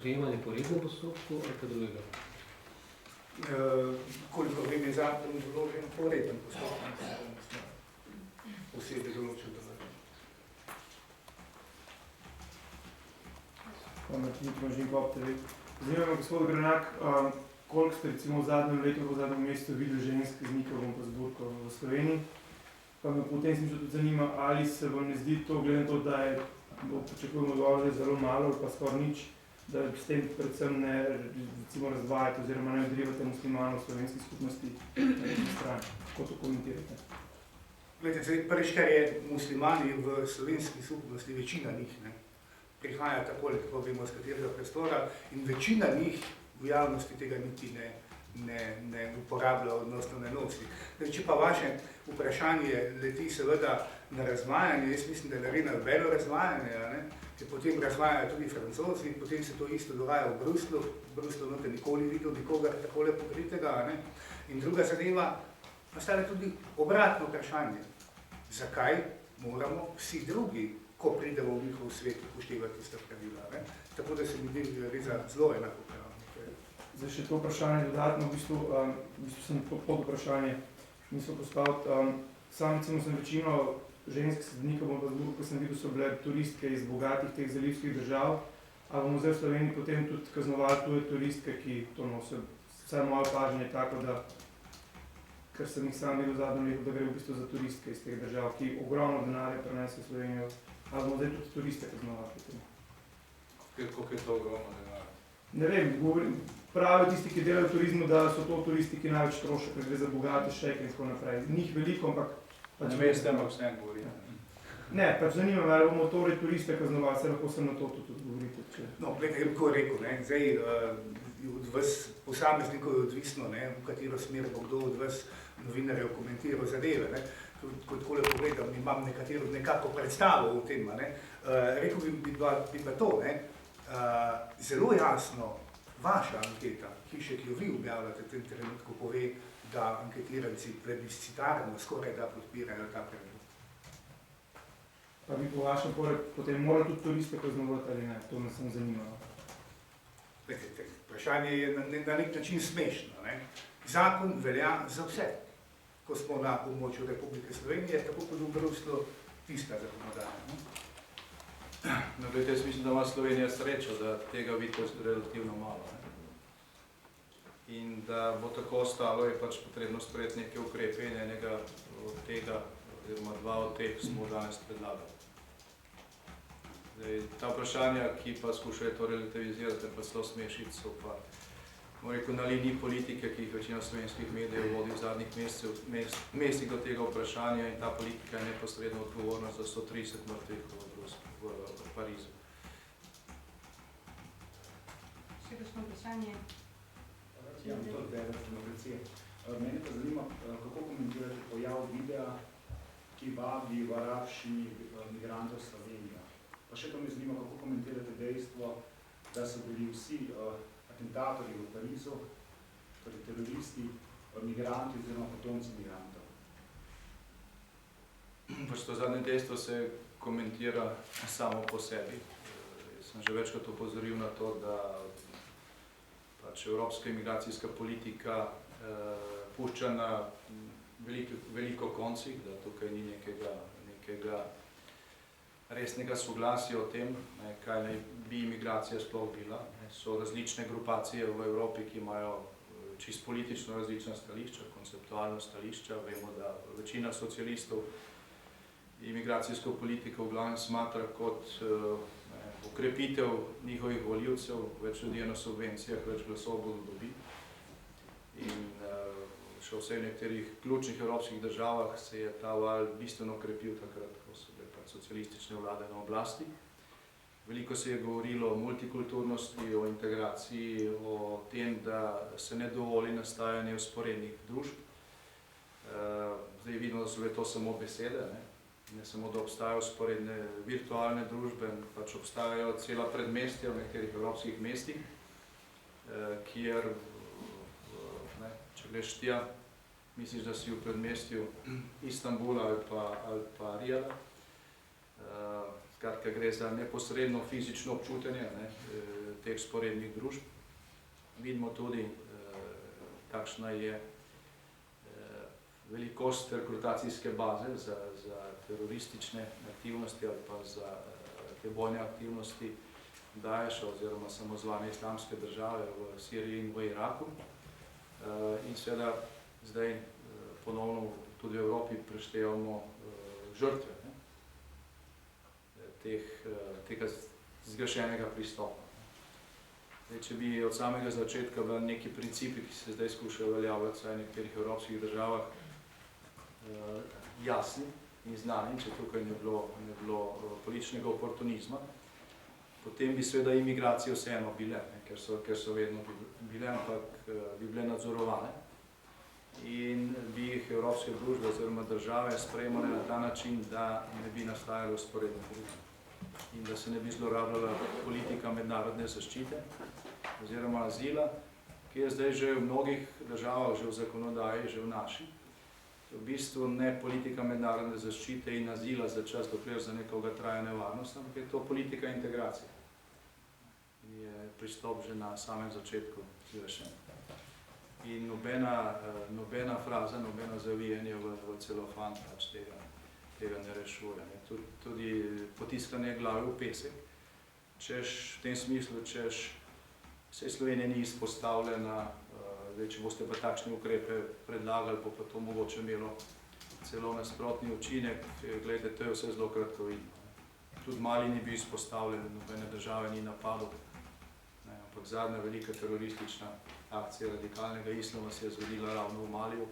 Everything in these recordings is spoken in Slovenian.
Sprejemanje po rednem postopku ali pa drugega? Koliko vem je zakon določen po rednem postopku, posebej določil določen. Martin Tomažin, Pop.tv. Zanima me, gospod Granak, koliko ste recimo v zadnjem letu, v zadnjem mesecu videli žensk z mikrovom pa zburko v Sloveniji? Pa me potem smislu tudi zanima, ali se vam ne zdi to, glede na to, da je, pričakujemo odgovor, da je zelo malo ali pa skoraj nič, da s tem predvsem ne recimo razdvajate oziroma ne odrivate muslimanov v slovenski skupnosti na eni strani. Kako to komentirate? Glede, prvič, kar je muslimani v slovenski skupnosti, večina njih, ne, prihaja takole, kako vemo, z katerega prostora in večina njih v javnosti tega niti ne uporablja, odnosno ne nosi. Če pa vaše vprašanje leti seveda na razvajanje, jaz mislim, da je naredila velo razvajanje, ne? Ker potem razvajajo tudi Francozi, potem se to isto dogaja v Bruslu. V Bruslu note nikoli videl nikogar takole pokritega, ne? In druga zadeva, nastane tudi obratno vprašanje. Zakaj moramo vsi drugi, ko pridemo v njihov svet, upoštevati tista pravila, ne? Tako da se mi zdi res zelo enako pravno. Zdaj še to vprašanje dodatno, v bistvu sem pod vprašanje mislil postaviti. Sam recimo sem večino žensk sodnikov, ko sem videl, so bile turistke iz bogatih teh zalivskih držav, a bomo zdaj v Sloveniji potem tudi kaznovali tuje turistke, ki to nosijo. Vsaj moje opažanje je tako, da, ker sem jih sam videl v zadnjem letu, da gre v bistvu za turistke iz teh držav, ki ogromno denarja prenese v Slovenijo, a bomo zdaj tudi turiste kaznovali potem. Koliko je to ogromno denarja? Ne vem, pravijo tisti, ki delajo v turizmu, da so to turisti, ki največ trošijo, ker gre za bogate šejke in tako naprej. Njih veliko, ampak... Ne veste, ampak vse govori. Ne, pač zanima me, ali bomo torej turiste kaznovali, se lahko sem na to tudi odgovorite. Če... No, gledaj, kako je rekel, ne, zdaj od vas posameznikov je odvisno, ne, v katero smer bo kdo od vas novinarjev komentiral zadeve, ne. Ko takole pogledam, imam nekako predstavo o tem, ne. Rekel bi pa to, ne, zelo jasno, vaša anketa, hiše, ki jo vi objavljate v tem trenutku, pove, da anketiranci plebiscitarno skoraj da podpirajo ta predlog. Pa bi po vašem potem morali tudi turiste kaznovati ali ne? To me sem zanimalo. Vprašanje je na nek način smešno, ne? Zakon velja za vse. Ko smo na območju Republike Slovenije, tako kot v Bruslu, tista zakonodaja. No, gledajte, jaz mislim, da ima Slovenija srečo, da tega vidite relativno malo. Ne? In da bo tako ostalo, je pač potrebno sprejeti neke ukrepe in enega od tega, oziroma dva od teh smo danes predlagali. Zdaj, ta vprašanja, ki pa skušajo to relativizirati, pa celo smešiti, so pa, bomo rekel, na liniji politike, ki jih večina slovenskih medijev vodi v zadnjih mesecih do tega vprašanja in ta politika je neposredno odgovorna za 130 mrtvih v Parizu. Še kakšno vprašanje? Ja, to je demokracija. Mene pa zanima, kako komentirate pojav videa, ki vabi v arabščini migrantov v Slovenijo. Pa še to me zanima, kako komentirate dejstvo, da so bili vsi atentatorji v Parizu, torej teroristi, migranti oziroma potomci migrantov. Pač to zadnje dejstvo se komentira samo po sebi. Jaz sem že večkrat opozoril na to, da pač evropska imigracijska politika pušča na veliko koncih, da tukaj ni nekega resnega soglasja o tem, kaj naj bi imigracija sploh bila. So različne grupacije v Evropi, ki imajo čisto politično različna stališča, konceptualna stališča. Vemo, da večina socialistov imigracijsko politiko v glavnem smatra kot okrepitev njihovih volivcev, več ljudi na subvencijah, več glasov bodo dobili. In še vse v nekaterih ključnih evropskih državah se je ta val bistveno okrepil takrat, ko so bile socialistične vlade na oblasti. Veliko se je govorilo o multikulturnosti, o integraciji, o tem, da se ne dovoli nastajanje vzporednih družb. Zdaj vidimo, da so bile to samo besede, ne samo, da obstajajo vzporedne virtualne družbe, pač obstajajo cela predmestja v nekaterih evropskih mestih, kjer, če greš tja, misliš, da si v predmestju Istanbula ali pa Rijada. Skratka, gre za neposredno fizično občutenje teh sporednih družb. Vidimo tudi, kakšna je velikost rekrutacijske baze za teroristične aktivnosti ali pa za te bojne aktivnosti Daesha oziroma samozvane islamske države v Siriji in v Iraku. In seveda zdaj ponovno tudi v Evropi preštevamo žrtve tega zgrešenega pristopa. Zdaj, če bi od samega začetka bili neki principi, ki se zdaj skušajo uveljavljati v nekaterih evropskih državah, jasni in znani, če tukaj ne bilo političnega oportunizma, potem bi seveda imigracije vseeno bile, ker so vedno bile, ampak bi bile nadzorovane in bi jih evropske družbe oziroma države sprejemale na ta način, da ne bi nastajalo vzporedne družbe in da se ne bi zlorabljala politika mednarodne zaščite oziroma azila, ki je zdaj že v mnogih državah, že v zakonodaji, že v naši. V bistvu ne politika mednarodne zaščite in azila za čas, dokler za nekoga traja nevarnost, ampak je to politika integracije. Je pristop že na samem začetku izvršen. In nobena fraza, nobeno zavijanje v celofan pač tega ne rešuje. Tudi potiskanje glave v pesek, v tem smislu, saj Slovenija ni izpostavljena, če boste pa takšne ukrepe predlagali, bo pa to mogoče imelo celo nasprotni učinek. Glejte, to je vse zelo kratkovidno. Tudi Mali ni bil izpostavljen, nobene države ni napadel, ampak zadnja velika teroristična akcija radikalnega islama se je zgodila ravno v Maliju,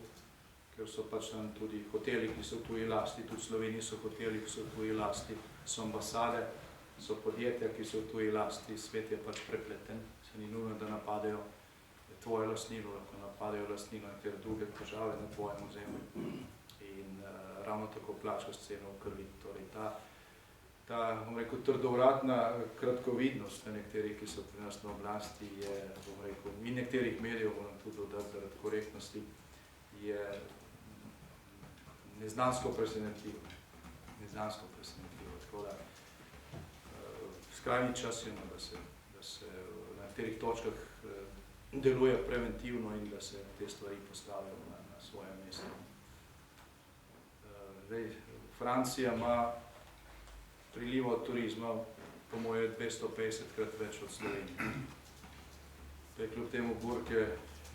ker so pač tam tudi hoteli, ki so v tuji lasti, tudi v Sloveniji so hoteli, ki so v tuji lasti, so ambasade, so podjetja, ki so v tuji lasti, svet je pač prepleten, se ni nujno, da napadejo tvoje lastnino, lahko napadejo lastnino nekatere druge države na tvojem ozemlju in ravno tako plačaš ceno v krvi. Torej ta, bom rekel, trdovratna kratkovidnost nekaterih, ki so pri nas na oblasti, je, bom rekel, in nekaterih medijev, moram tudi dodati zaradi korektnosti, je neznansko presenetljivo. Neznansko presenetljivo. Tako da skrajni čas je, da se na nekaterih točkah deluje preventivno in da se te stvari postavijo na svoje mesto. Francija ima priliva od turizma, po moje, 250-krat več od Slovenije. To je kljub temu burke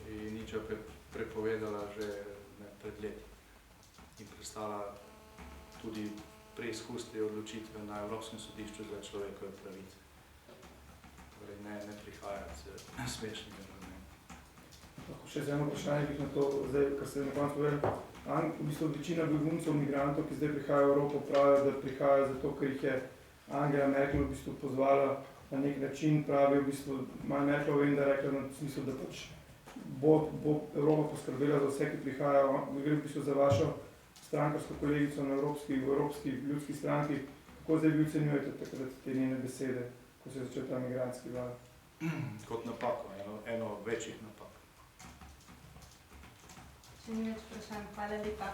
in niča prepovedala že pred leti in prestala tudi preizkus te odločitve na Evropskem sodišču za človekove pravice. Torej ne prihajati s smešnimi argumenti. Lahko še z eno vprašanje bih na to, zdaj, kar ste na koncu povedali. V bistvu večina beguncev, migrantov, ki zdaj prihajajo v Evropo, pravijo, da prihajajo zato, ker jih je Angela Merkel v bistvu pozvala na nek način, pravijo v bistvu, Maja Merkel vem, da rekla na smislu, da pač bo Evropa poskrbela za vse, ki prihajajo. Gre v bistvu za vašo strankarsko kolegico na v Evropski ljudski stranki. Kako zdaj vi ocenjujete takrat te njene besede, ko se je začel ta migrantski val? Kot napako, eno večjih napak. Če ni več vprašanj, hvala lepa.